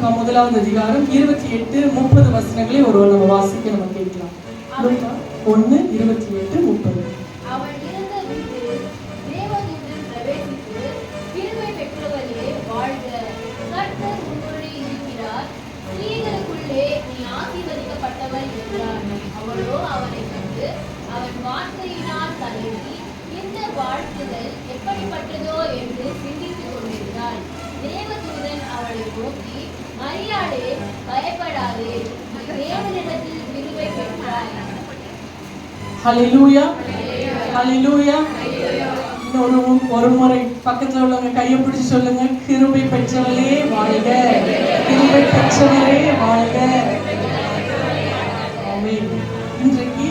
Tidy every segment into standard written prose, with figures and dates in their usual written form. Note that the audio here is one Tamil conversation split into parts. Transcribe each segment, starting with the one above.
லூக்கா 1வது அதிகாரம் 28-30 வசனங்களை ஒருவர் நம்ம வாசிக்க நம்ம கேட்கலாம். லூக்கா 1:28-30. அவள் இருந்த வீட்டில் தேவதூதன் பிரவேசித்து, கிருபை பெற்றவளே வாழ்க, கர்த்தர் உன்னோடே இருக்கிறார், ஸ்திரீகளுக்குள்ளே நீ ஆசீர்வதிக்கப்பட்டவள் என்றார். அவளோ அவனைக் கண்டு அவன் வார்த்தையினால் தயங்கி இந்த வாழ்த்துதல் எப்படிப்பட்டதோ என்று சிந்தித்துக் கொண்டிருந்தாள். தேவதூதன் அவளை நோக்கி, மரியாளே, பயப்படாதே, நீ தேவனிடத்தில் கிருபை பெற்றாய். ஹல்லேலூயா, ஹல்லேலூயா. ஒரு முறை பக்கத்துல உள்ளவங்க கையை பிடிச்சு சொல்லுங்க, கிருபை பெற்றவளே வாழ்க, கிருபை பெற்றவளே வாழ்க. ஆமென். இன்றைக்கு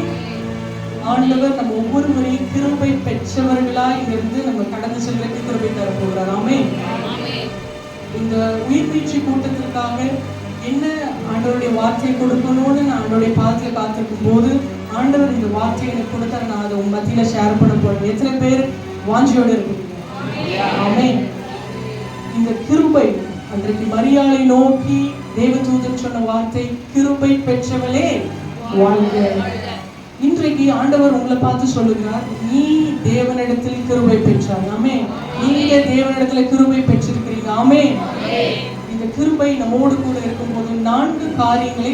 ஆண்டவர் நம்ம ஒவ்வொரு முறையும் கிருபை பெற்றவர்களா இங்கிருந்து நம்ம கடந்து செல்றதுக்கு கிருபை தர போகிறார். ஆமென். இந்த உயிர்நீட்சி கூட்டத்திற்காக என்ன ஆண்டவருடைய வார்த்தையை கொடுக்கணும்னு நான் ஆண்டவருடைய பாதத்தில் காத்திருக்கும் போது ஆண்டவர் இந்த வார்த்தையை எனக்கு கொடுத்தாரு. நான் அதை உங்க மத்தியில ஷேர் பண்ண போறேன். எத்தனை பேர் வாஞ்சியோடு இருக்கீங்க? ஆமென். இந்த கிருபை அன்றைக்கு மரியாளை நோக்கி தேவதூதன் சொன்ன வார்த்தை, கிருபை பெற்றவளே வாழ்க. இன்றைக்கு ஆண்டவர் உங்களை பார்த்து சொல்லுகிறார், நீ தேவனிடத்தில் கிருபை பெற்றாய். ஆமென். நீங்க தேவனிடத்துல கிருபை பெற்றிருக்கிறீங்க. ஆமென். இந்த கிருபை நம்மோடு கூட இருக்கும்போது 4 காரியங்களை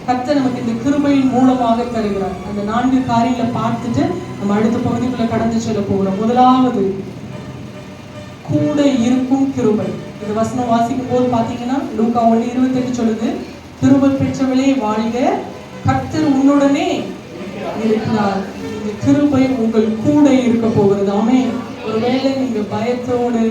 கர்த்தர் நமக்கு இந்த கிருபையின் மூலமாக தருகிறார். அந்த 4 காரியங்களை பார்த்துட்டு நம்ம அடுத்த பகுதிக்குள்ள கடந்து செல்ல போகிறோம். முதலாவது, கூட இருக்கும் கிருபை. இந்த வசனம் வாசிக்கும் போது பாத்தீங்கன்னா லூக்கா 1:28 சொல்லுது, கிருபை பெற்றவளே வாழ்க, கர்த்தர் உன்னுடனே இருக்கிறார். இந்த கிருபை உங்கள் கூட இருக்க போகிறது. ஆமென். ஒருவேளை நீங்க பயத்தோடு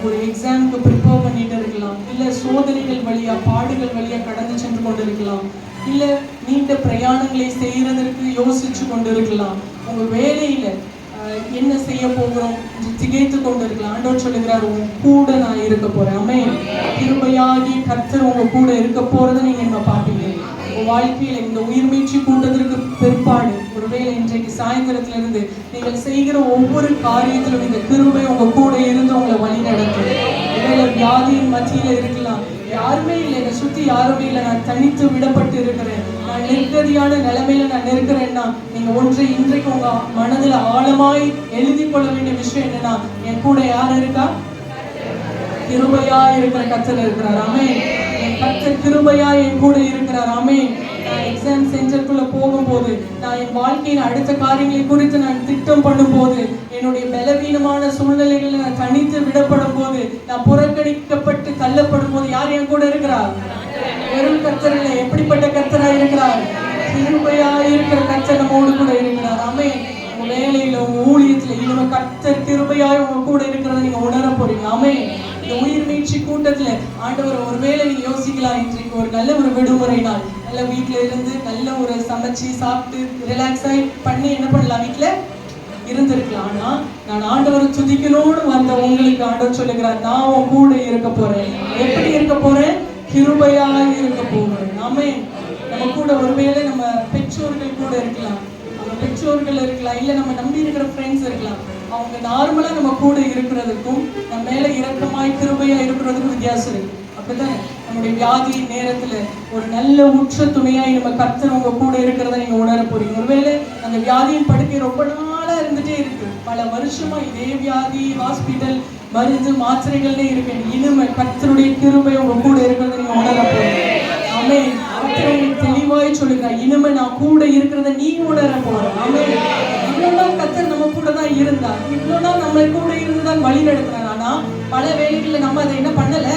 ஒரு எக்ஸாமுக்கு ப்ரிப்பேர் பண்ணிட்டு இருக்கலாம், இல்ல சோதனைகள் வழியா பாடுகள் வழியா கடந்து சென்று கொண்டு இருக்கலாம், இல்ல நீண்ட பிரயாணங்களை செய்யறதற்கு யோசிச்சு கொண்டு இருக்கலாம், உங்க வேலையில என்ன செய்ய போகிறோம் திகைத்து கொண்டு இருக்கலாம். ஆண்டவர் சொல்லுகிறார், உங்க கூட நான் இருக்க போறேன். ஆமென். கிருபையாகி கர்த்தர் உங்க கூட இருக்க போறதை நீங்க என்ன பார்ப்பீங்க. உங்க வாழ்க்கையில இந்த உயிர்மீட்சி கூட்டத்திற்கு பிற்பாடு ஒருவேளை இன்றைக்கு சாயந்தரத்துல இருந்து நீங்கள் செய்கிற ஒவ்வொரு காரியத்திலும் இந்த கிருபை உங்க கூட இருந்து உங்களை வழி நடத்தும். ஒருவேளை வியாதியின் மத்தியில இருக்கலாம், யாருமே இல்லை, என்னை சுத்தி யாருமே இல்லை, நான் தனித்து விடப்பட்டு இருக்கிறேன், நான் நிர்கதியான நிலைமையில நான் இருக்கிறேன்னா, நீங்க ஒன்றை இன்றைக்கு உங்க மனதுல ஆழமாய் எழுதி கொள்ள வேண்டிய விஷயம் என்னன்னா, என் கூட யார் இருக்கா? கிருபையா இருக்கிற கர்த்தர் இருக்கிறார். ஆமென். என் கர்த்தர் கிருபையா என் கூட இருக்கிறார். ஆமென். நான் எக்ஸாம் சென்டருக்குள்ள போகும்போது, நான் என் வாழ்க்கையின் அடுத்த காரியங்களை குறித்து நான் திட்டம் பண்ணும்போது, என்னுடைய பலவீனமான சூழ்நிலைகளில் நான் தனித்து விடப்படும் போது, நான் புறக்கணிக்கப்பட்டு தள்ளப்படும் போது யார் என் கூட இருக்கிறார்? வெறும் கர்த்தர் இல்லை, எப்படிப்பட்ட கர்த்தரா இருக்கிறார்? கிருபையா இருக்கிற கர்த்தர் நம்மோடு கூட இருக்கிறார். ஆமென். உங்க வேலையில, உங்க ஊழியத்துல இனிமே கர்த்தர் கிருபையாய் உங்க கூட இருக்கிறத நீங்க உணர போறீங்க. ஆமென். இந்த உயிர்மீட்சி கூட்டத்துல ஆண்டவர் ஒருவேளை நீங்க யோசிக்கலாம், இன்றைக்கு ஒரு நல்ல ஒரு விடுமுறை நாள், நல்ல வீட்டுல இருந்து நல்ல ஒரு சமைச்சு சாப்பிட்டு ரிலாக்ஸ் ஆகி பண்ணி என்ன பண்ணலாம், வீட்டுல இருந்திருக்கலாம். ஆனா நான் ஆண்டவரை துதிக்கணும்னு வந்த உங்களுக்கு ஆண்டவர் சொல்லுகிறார், நான் உன் கூட இருக்க போறேன். எப்படி இருக்க போறேன்? கிருபையா இருக்க போகிறேன். ஆமென். நம்ம கூட ஒருவேளை நம்ம பெற்றோர்கள் கூட இருக்கலாம், நம்ம பெற்றோர்கள் இருக்கலாம், இல்ல நம்ம நம்பி இருக்கிற ஃப்ரெண்ட்ஸ் இருக்கலாம். அவங்க நார்மலா நம்ம கூட இருக்கிறதுக்கும் நம்ம மேல இரக்கமாய் கிருபையா இருக்கிறதுக்கும் வித்தியாசம் இருக்கு. அப்படித்தானே? நம்முடைய வியாதியின் நேரத்துல ஒரு நல்ல உற்ற துணையாய் நம்ம கர்த்தர் உங்க கூட இருக்கிறத நீங்க உணர போறீங்க. ஒருவேளை அந்த வியாதியின் படுக்கை ரொம்ப நாளா இருந்துட்டே இருக்கு, பல வருஷமா இதே வியாதி, ஹாஸ்பிட்டல், மருந்து, மாத்திரைகள்னே இருக்கு, இனிமே கர்த்தருடைய கிருபை உங்க கூட இருக்கிறத நீங்க உணர போறீங்க. ஆமென். கர்த்தர் தெளிவாய் சொல்லுகிறார், இனிமே நான் கூட இருக்கிறத நீ உணர போற. ஆமென். இவ்வளவு நாள் கர்த்தர் நம்ம கூட தான் இருந்தார், இவ்வளவு நாள் நம்ம கூட இருந்துதான் வழி நடத்துறார். ஆனா பல வேளைகள்ல நம்ம அதை என்ன பண்ணல,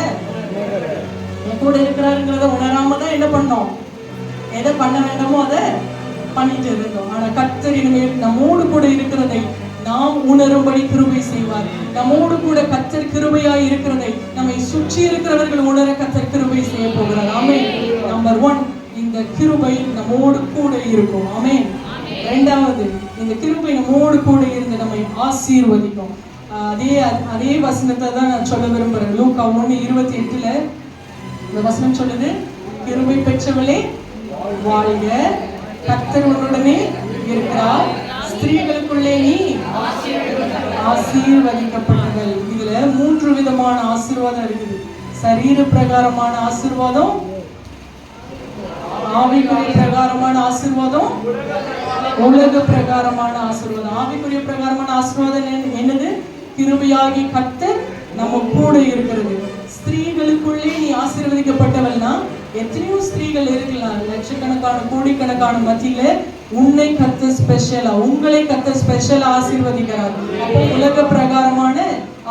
என் கூட இருக்கிறாருங்கிறத உணராம தான் என்ன பண்ணோம், எதை பண்ண வேண்டாமோ அதை பண்ணிட்டு இருந்தோம். ஆனா கர்த்தர் இனிமேல் நம்மோடு கூட இருக்கிறதை நாம் உணரும்படி கிருபை செய்வார். நம்மோடு கூட கர்த்தர் கிருபையாய் இருக்கிறதை நம்மை சுற்றி இருக்கிறவர்கள் உணர கர்த்தர் கிருபை செய்ய போகிறார். ஆமென். நம்பர் 1, இந்த கிருபை நம்மோடு கூட இருக்கும். ஆமென். இரண்டாவது, இந்த கிருபை நம்மோடு கூட இருந்து நம்மை ஆசீர்வதிக்கும். அதே வசனத்தை தான் நான் சொல்ல விரும்புறேன். லூக்கா 1:28 இந்த வசனம் சொல்லுது, கிருபை பெற்றவளே வாழ்க, கர்த்தர் உன்னுடனே இருக்கிறார், ஸ்திரீகளுக்குள்ளே நீ ஆசீர்வதிக்கப்பட்டவள். இதுல 3 விதமான ஆசீர்வாதம் இருக்குது. சரீர பிரகாரமான ஆசீர்வாதம், ஆவிக்குரிய பிரகாரமான ஆசீர்வாதம், உலக பிரகாரமான ஆசீர்வாதம். ஆவிக்குரிய பிரகாரமான ஆசீர்வாதம் என்னது? கிருபையாகி கர்த்தர் நம்ம கூட இருக்கிறது. ஸ்திரீகளுக்குள்ளே நீ ஆசீர்வதிக்கப்பட்டவள்னா எத்தனையோ ஸ்திரீகள் இருக்கலாம், லட்சக்கணக்கான கோடிக்கணக்கான மத்தியில உன்னை கர்த்தர் ஸ்பெஷலா, உங்களை கர்த்தர் ஸ்பெஷலா ஆசீர்வதிக்கிறார். அப்போ உலக பிரகாரமான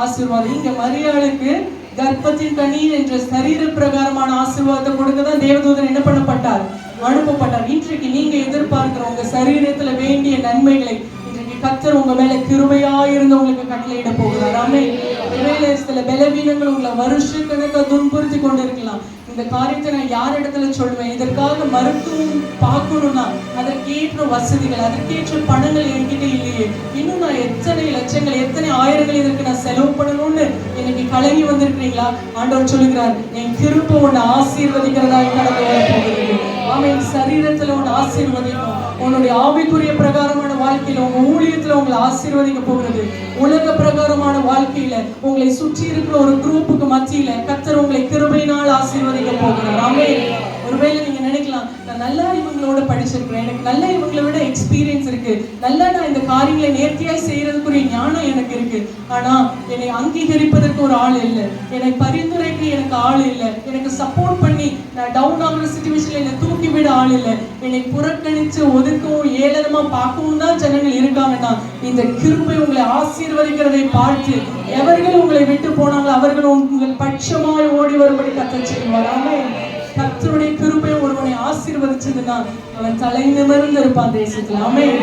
ஆசீர்வாதம். இங்க மரியாளுக்கு கர்ப்பத்தின் கனி என்ற சரீர பிரகாரமான ஆசீர்வாதத்தை கொடுக்கதான் தேவதூதன் என்ன பண்ணப்பட்டார்? அனுப்பப்பட்டார். இன்றைக்கு நீங்க எதிர்பார்க்கிற உங்க சரீரத்துல வேண்டிய நன்மைகளை இன்றைக்கு கர்த்தர் உங்க மேல கிருபையா இருந்து உங்களுக்கு கட்டளையிட போகிறார். ஆமென். ஒருவேளை சில பலவீனங்கள் உங்களை வருஷக்கணக்கா துன்புறுத்தி கொண்டு இருக்கலாம். இந்த காரியத்தை நான் யார் இடத்துல சொல்லுவேன்? இதற்காக மருத்துவம் பார்க்கணும்னா அதற்கேற்ற வசதிகள், அதற்கேற்ற பணங்கள் என்கிட்ட இல்லையே, இன்னும் நான் எத்தனை லட்சங்கள் எத்தனை ஆயிரங்கள் இதற்கு நான் செலவு பண்ணணும்னு எனக்கு கலங்கி வந்திருக்கிறீங்களா? ஆண்டவர் சொல்லுகிறார், என் கிருபை உன்னை ஆசீர்வதிக்கிறதா கடந்து வர போகிறது. அவன் சரீரத்துல உன்னை ஆசீர்வதிக்கும், உன்னுடைய ஆவிக்குரிய பிரகாரமான வாழ்க்கையில உங்க ஊழியத்துல உங்களை ஆசீர்வதிக்க போகிறது. உலக பிரகாரமான வாழ்க்கையில உங்களை சுற்றி இருக்கிற ஒரு குரூப்புக்கு மத்தியில கர்த்தர் உங்களை கிருபையினால் ஆசீர்வதிக்க போகிறார். ஆமென். ஒருவேளை நீங்க நினைக்கலாம், நான் நல்லா இவங்களோட படிச்சிருக்கிறேன், எனக்கு நல்லா இவங்களை விட எக்ஸ்பீரியன்ஸ் இருக்கு, நல்லா நான் இந்த காரியங்களை நேர்த்தியாய் செய்யறதுக்குரிய ஞானம் எனக்கு இருக்கு, ஆனா என்னை அங்கீகரிப்பதற்கு ஒரு ஆள் இல்லை, என்னை பரிந்துரைக்கு எனக்கு ஆள் இல்லை, எனக்கு சப்போர்ட் பண்ணி நான் டவுன் ஆகிற சிச்சுவேஷன்ல என்னை தூக்கி விட ஆள் இல்லை, என்னை புறக்கணிச்சு ஒதுக்கவும் ஏளனமா பார்க்கவும் தான் ஜனங்கள் இருக்காங்கன்னா இந்த கிருபை உங்களை ஆசீர்வதிக்கிறதை பார்த்து எவர்கள் உங்களை விட்டு போனாங்களோ அவர்கள் உங்கள் பட்சமாய் ஓடி வரும்படி கர்த்தர் செய்வார். ஆமென். கர்த்தருடைய கிருபை ஒருவனை ஆசீர்வதிச்சதுன்னா அவன் தலை நிமிர்ந்து இருப்பான் தேசத்துல. ஆமென்.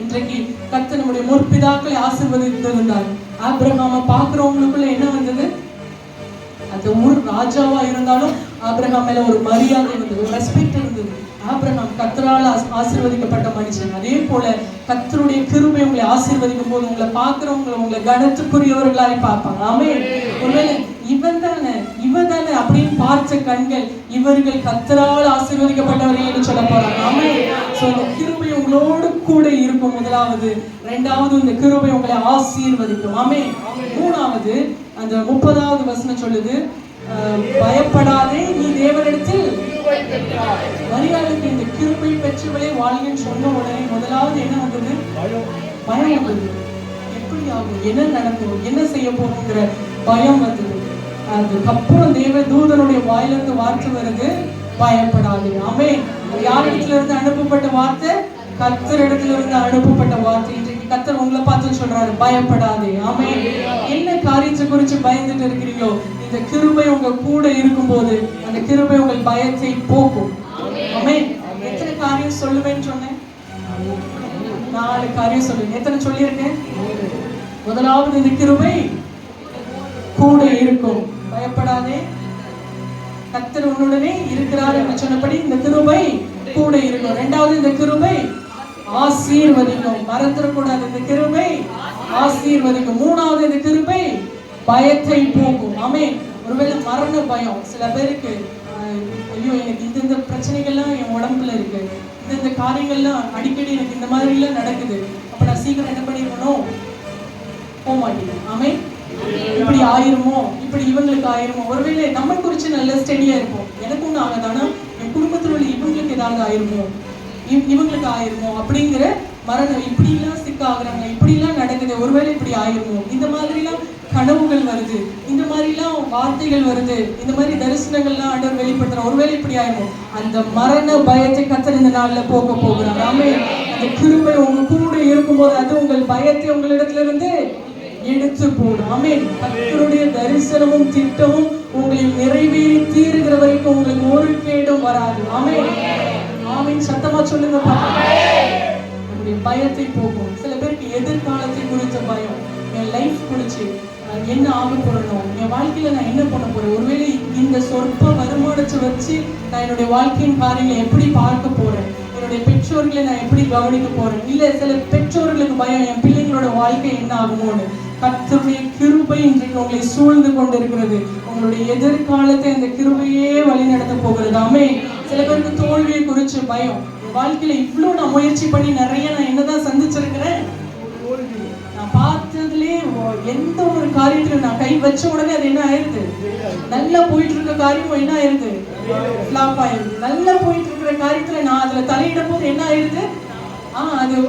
இன்றைக்கு கர்த்தர் நம்முடைய முற்பிதாக்களை ஆசீர்வதித்திருந்தார். ஆபிரகாமை பார்க்கிறவங்களுக்குள்ள என்ன வந்தது? அந்த ஊர் ராஜாவா இருந்தாலும் ஆபிரகாம் மேல ஒரு மரியாதை இருந்தது, ஒரு ரெஸ்பெக்ட் இருந்தது. ஆபிரகாம் கர்த்தரால் ஆசீர்வதிக்கப்பட்ட மனுஷன். அதே போல கர்த்தருடைய கிருபை உங்களை ஆசீர்வதிக்கும் போது உங்களை பார்க்கிறவங்க உங்களை கனத்துக்குரியவர்களாய் பார்ப்பாங்க. ஆமென். ஒருவேளை இவன் தானே அப்படின்னு பார்த்த கண்கள் இவர்கள் கர்த்தரால் ஆசீர்வதிக்கப்பட்டவர்கள் என்று சொல்ல போறாங்க. ஆமென். சோ இந்த கிருபை உங்களோடு கூட இருக்கும். முதலாவது. இரண்டாவது, இந்த கிருபை உங்களை ஆசீர்வதிக்கும். ஆமென். மூணாவது, அந்த 30வது வசனம் சொல்லுது, பயப்படாதே நீ தேவனிடத்தில். மரியாளுக்கு இந்த கிருபை பெற்றவளே வாழ்கன்னு சொன்ன உடனே முதலாவது என்ன வந்தது? பயம் வந்தது. எப்படி ஆகும், என்ன நடக்கும், என்ன செய்ய போகுங்கிற பயம் வந்தது. அதுக்கப்புறம் தேவதூதனுடைய வாயிலிருந்து வார்த்தை வருது, பயப்படாதே. ஆமென். யாரிடத்துல இருந்து அனுப்பப்பட்ட வார்த்தை? கர்த்தர் இடத்துல இருந்து அனுப்பப்பட்ட வார்த்தை. இன்றைக்கு கர்த்தர் உங்களை பார்த்து சொல்றாரு, பயப்படாதே. ஆமென். என்ன காரியத்தை குறித்து பயந்துட்டு இருக்கிறீங்களோ இந்த கிருபை உங்க கூட இருக்கும்போது அந்த கிருபை உங்கள் பயத்தை போக்கும். ஆமென். எத்தனை காரியம் சொல்லுவேன்னு சொன்னேன்? 4 காரியம் சொல்லுங்க. எத்தனை சொல்லியிருக்கேன்? முதலாவது, இந்த கிருபை கூட இருக்கும், பயப்படாதே. கர்த்தர் உன்னுடனே இருக்கிறார் என்று சொன்னபடி இந்த கிருபை கூட இருக்கும். இரண்டாவது, இந்த கிருபை ஆசீர்வதிக்கும், மறந்துடக்கூடாது. இந்த கிருபை ஆசீர்வதிக்கும். மூணாவது, இந்த கிருபை பயத்தை போக்கும். ஆமென். ஒருவேளை மரண பயம் சில பேருக்கு, ஐயோ எனக்கு இந்த பிரச்சனைகள்லாம் என் உடம்புல இருக்கு, இந்த காரியங்கள்லாம் அடிக்கடி எனக்கு இந்த மாதிரி எல்லாம் நடக்குது, அப்ப நான் சீக்கிரம் என்ன பண்ணிருக்கணும்? போக மாட்டேன். ஆமென். இப்படி ஆயிருமோ, இப்படி இவங்களுக்கு ஆயிருமோ. ஒருவேளை நம்ம குறிச்சு நல்ல ஸ்டெடியா இருப்போம், எனக்கு ஒண்ணு ஆகாதானா, என் குடும்பத்தில் உள்ள இவங்களுக்கு ஏதாவது ஆயிருமோ, இவங்களுக்கு ஆயிருமோ அப்படிங்கிற மரணம். இப்படி எல்லாம் சிக்க ஆகுறாங்க, இப்படி எல்லாம் நடக்குது, ஒருவேளை இப்படி ஆயிருமோ, இந்த மாதிரி எல்லாம் கனவுகள் வருது, இந்த மாதிரி எல்லாம் வார்த்தைகள் வருது, இந்த மாதிரி தரிசனங்கள்லாம் ஆண்டவர் வெளிப்படுத்துற, ஒருவேளை இப்படி ஆயிருமோ. அந்த மரண பயத்தை கர்த்தர் இந்த நாள்ல போக போகிறார். ஆமென். அந்த கிருபை உங்க கூட இருக்கும்போது அது உங்கள் பயத்தை உங்களிடத்துல இருந்து எடுத்து போடும். ஆமென். கர்த்தருடைய தரிசனமும் திட்டமும் உங்களில் நிறைவேறி தீருகிற வரைக்கும் உங்களுக்கு ஒரு கேடும் வராது. ஆமென். ஆமென். சத்தமா சொல்லுங்க. நம்முடைய பயத்தை போகும். சில பேருக்கு எதிர்காலத்தை குறித்த பயம், என் லைஃப் குறிச்சு என்ன ஆக போறணும், என் வாழ்க்கையில நான் என்ன பண்ண போறேன், ஒருவேளை இந்த சொற்ப வருமானத்தை வச்சு நான் என்னுடைய வாழ்க்கையின் காரியங்களை எப்படி பார்க்க போறேன், என்னுடைய பெற்றோர்களை நான் எப்படி கவனிக்க போறேன், இல்ல சில பெற்றோர்களுக்கு பயம், என் பிள்ளைங்களோட வாழ்க்கை என்ன ஆகுமோன்னு. கர்த்தருடைய கிருபை இன்றைக்கு உங்களை சூழ்ந்து கொண்டிருக்கிறது. உங்களுடைய எதிர்காலத்தை அந்த கிருபையே வழி நடத்த போகிறது. ஆமென். சில பேருக்கு தோல்வியை குறிச்சு பயம், வாழ்க்கையில இவ்வளவு நான் முயற்சி பண்ணி நிறைய நான் என்னதான் சந்திச்சிருக்கிறேன், நான் பார்த்ததுலே எந்த ஒரு காரியத்துல நான் கை வச்ச உடனே அது என்ன ஆயிருது, நல்லா போயிட்டு இருக்க காரியம் என்ன ஆயிருது, ஃபிளாப் ஆயிருது. நல்லா போயிட்டு இருக்கிற காரியத்துல நான் அதுல தலையிடும் போது என்ன ஆயிருது,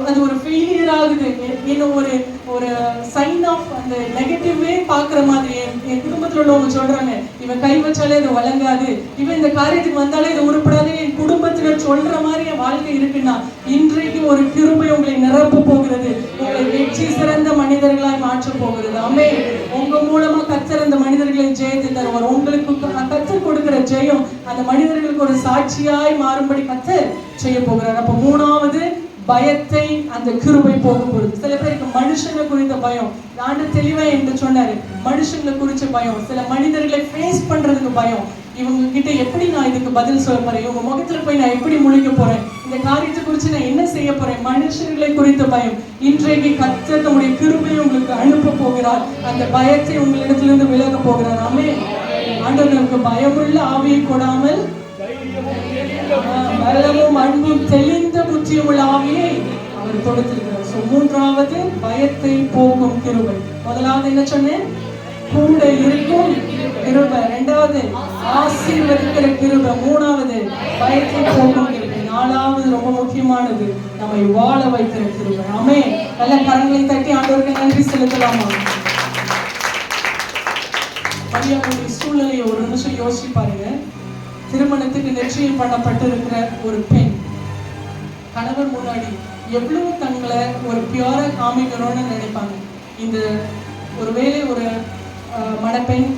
அது ஒரு ஃபெயிலியர் ஆகுது. என்ன ஒரு ஒரு சைன் ஆஃப் அந்த நெகட்டிவே பாக்குற மாதிரி. என் குடும்பத்துல உள்ளவங்க சொல்றாங்க, இவன் கை வச்சாலே அது வழங்காது, இவன் இந்த காரியத்துக்கு வந்தாலே இது உருப்படாது, என் குடும்பத்தினர் சொல்ற மாதிரி என் வாழ்க்கை இருக்குன்னா இன்றைக்கு ஒரு கிருபை உங்களை நிரப்ப போகிறது. உங்களை வெற்றி சிறந்த மனிதர்களாய் மாற்ற போகிறது. ஆமென். உங்க மூலமா கர்த்தர் அந்த மனிதர்களை ஜெயத்தை தருவார். உங்களுக்கு கர்த்தர் கொடுக்கிற ஜெயம் அந்த மனிதர்களுக்கு ஒரு சாட்சியாய் மாறும்படி கர்த்தர் செய்ய போகிறார். அப்ப மூணாவது, பயத்தை அந்த கிருபை போக போகுது. சில பேருக்கு மனுஷங்களை குறித்த பயம். ஆண்டவர் தெளிவா என்று சொன்னாரு, மனுஷங்களை குறிச்ச பயம், சில மனிதர்களை ஃபேஸ் பண்றதுக்கு பயம். இவங்க கிட்ட எப்படி நான் இதுக்கு பதில் சொல்ல போறேன், இவங்க முகத்துல போய் நான் எப்படி முழிக்க போறேன், இந்த காரியத்தை குறித்து நான் என்ன செய்ய போறேன், மனுஷர்களை குறித்த பயம். இன்றைக்கு கர்த்தர் தம்முடைய கிருபையை உங்களுக்கு அனுப்ப போகிறார். அந்த பயத்தை உங்களிடத்திலிருந்து விலக போகிறார். ஆமென். ஆண்டவர் நமக்கு பயமுள்ள ஆவியை கொடாமல் பலமும் அன்பும் தெளிந்த புத்தியும் உள்ள ஆவியை அவர் கொடுத்திருக்கிறார். சோ மூன்றாவது, பயத்தை போகும் கிருபை. முதலாவது என்ன சொன்னேன், கூட இருக்கும் கிருபை. இரண்டாவது, ஆசீர்வதிக்கிற கிருபை. மூணாவது, பயத்தை போகும் கிருபை. நாலாவது, ரொம்ப முக்கியமானது, நம்மை வாழ வைக்கிற கிருபை. ஆமென். நல்ல கரங்களை தட்டி ஆண்டவருக்கு நன்றி செலுத்தலாமா? மரியாதையுடைய சூழ்நிலையை ஒரு நிமிஷம் யோசிச்சு பாருங்க. திருமணத்துக்கு நிச்சயம் பண்ணப்பட்டு இருக்கிற ஒரு பெண் கணவர் முன்னாடி எவ்வளவு தங்களை ஒரு பியூரா காமிக்கணும்னு நினைப்பாங்க. இந்த ஒருவேளை ஒரு மணப்பெண்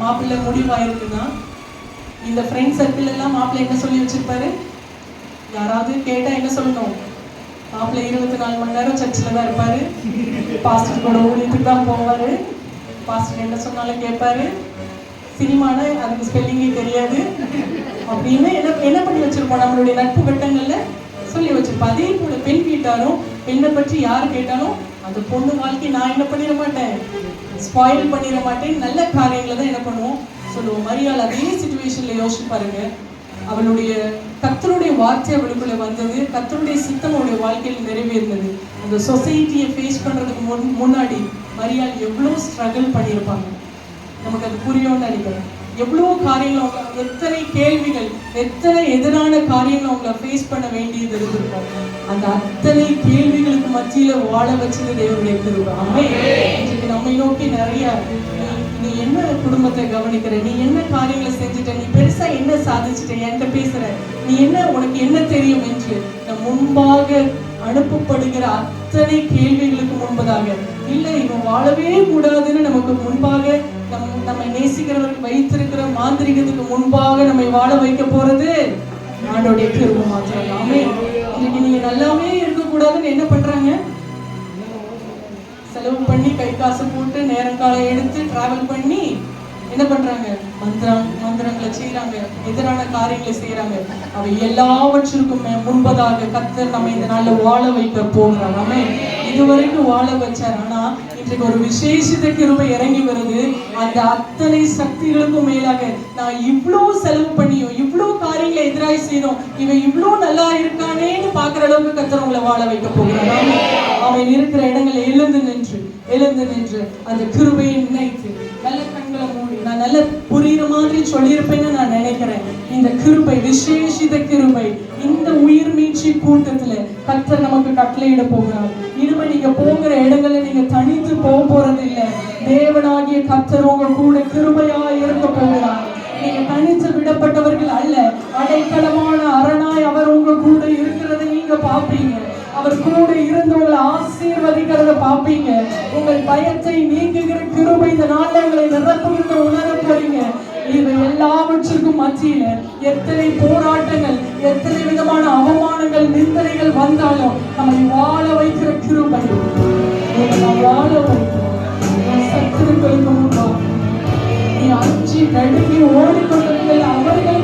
மாப்பிள்ளை முடிவாயிருக்குன்னா இந்த ஃப்ரெண்ட் சர்க்கிள் எல்லாம் மாப்பிள்ளை என்ன சொல்லி வச்சிருப்பாரு, யாராவது கேட்டா என்ன சொல்லணும், மாப்பிள்ளை 24 மணி நேரம் சர்ச்சில் தான் இருப்பாரு, பாஸ்டர் கூட ஊழியத்துக்கு தான் போவாரு, பாஸ்டர் என்ன சொன்னாலும் கேட்பாரு, சினிமான அதுக்கு ஸ்பெல்லிங்கே தெரியாது அப்படின்னு என்ன பண்ணி வச்சிருப்போம், நம்மளுடைய நட்பு வட்டங்கள்ல சொல்லி வச்சிருப்போம். அதே போல பெண் வீட்டாரும் பெண்ணை பற்றி யார் கேட்டாலும் அந்த பொண்ணு வாழ்க்கை நான் என்ன பண்ணிட மாட்டேன், ஸ்பாயில் பண்ணிட மாட்டேன், நல்ல காரியங்களை தான் என்ன பண்ணுவோம் சொல்லுவோம். மரியாள் அதே சிச்சுவேஷன்ல யோசிச்சு பாருங்க. அவளுடைய கர்த்தருடைய வார்த்தை அவளுக்குள்ள வந்தது, கர்த்தருடைய சித்தம் அவளுடைய வாழ்க்கையில் நிறைவேறினது. அந்த சொசைட்டியை ஃபேஸ் பண்றதுக்கு முன்னாடி மரியாள் எவ்வளவு ஸ்ட்ரகிள் பண்ணியிருப்பாங்க. நமக்கு அது புரியும்னு நினைக்கிறேன். எவ்வளவு காரியங்கள் அவங்க, எத்தனை கேள்விகள், எத்தனை எதிரான காரியங்கள் அவங்கள ஃபேஸ் பண்ண வேண்டியது இருந்திருக்கும். அந்த அத்தனை கேள்விகளுக்கு மத்தியில வாழ வச்சது தேவனுடைய கிருபை. ஆமென். இன்னைக்கு நம்மை நோக்கி நிறைய, நீ என்ன குடும்பத்தை கவனிக்கிற, நீ என்ன காரியங்களை செஞ்சுட்ட, நீ பெருசா என்ன சாதிச்சுட்ட, என்கிட்ட பேசுற, நீ என்ன, உனக்கு என்ன தெரியும் என்று நம் முன்பாக அனுப்பப்படுகிற அத்தனை கேள்விகளுக்கு முன்பதாக, இல்ல இவன் வாழவே கூடாதுன்னு நமக்கு முன்பாக நம்மை நேசிக்கிறவர்கள் வைத்திருக்கிற மாந்திரிகத்துக்கு முன்பாக நம்மை வாழ வைக்க போறது ஆண்டவருடைய கிருபை மாத்திரம். ஆமென். இன்னைக்கு நீங்க நல்லாவே இருக்கக்கூடாதுன்னு என்ன பண்றாங்க, செலவு பண்ணி கை காசு போட்டு நேரங்காலம் எடுத்து டிராவல் பண்ணி என்ன பண்றாங்க, மந்திரங்களை செய்யறாங்க, எதிரான காரியங்களை செய்யறாங்க. அவை எல்லாவற்றிற்கும் முன்பதாக கர்த்தர் நம்ம இந்த நாள்ல வாழ வைக்க போகிறார். ஆமென். இதுவரைக்கும் வாழ வச்சார். ஆனா இன்றைக்கு ஒரு விசேஷித்த கிருபை இறங்கி வருது. அந்த அத்தனை சக்திகளுக்கும் மேலாக நான் இவ்வளவு செலவு பண்ணியும் இவ்வளவு காரியங்களை எதிராய் செய்தோம், இவன் இவ்வளவு நல்லா இருக்கானேன்னு பாக்குற அளவுக்கு கர்த்தர் உங்களை வாழ வைக்க போகிறார். அவன் இருக்கிற இடங்களை எழுந்து நின்று அந்த கிருபையை நினைத்து நல்ல கண்களை மூடி, நான் நல்ல புரியுற மாதிரி சொல்லியிருப்பேன்னு நான் நினைக்கிறேன். இந்த கிருபை, விசேஷித்த கிருபை இந்த உயிர் மீட்சி கூட்டத்துல கர்த்தர் நமக்கு கட்டளையிட போகிறார். இனிமே நீங்க போகிற இடங்கள்ல நீங்க தனித்து போறது இல்லை. தேவனாகிய கர்த்தர் உங்க கூட கிருபையா இருக்க போகிறார். நீங்க தனித்து விடப்பட்டவர்கள் அல்ல, அடைக்கலமான அரணாய் அவர் உங்க கூட இருக்கிறதை நீங்க பாப்பீங்க. அவர் கூட இருந்து உங்களை ஆசீர்வதிக்கிறத பாப்பீங்க. உங்கள் பயத்தை நீக்குகிற கிருபை இந்த நாள்ல உங்களை நிரப்புகிற உணர போறீங்க. இது எல்லாவற்றுக்கும் மத்தியில எத்தனை போராட்டங்கள், எத்தனை விதமான அவமானங்கள், நிந்தனைகள் வந்தாலும் நம்மை வாழ வைக்கிற கிருபை, வாழ வைக்கிறோம். சத்துருக்களுக்கு முன்பாக நீ அஞ்சி நடுங்கி ஓடிக்கொண்டிருங்கள், அவர்கள்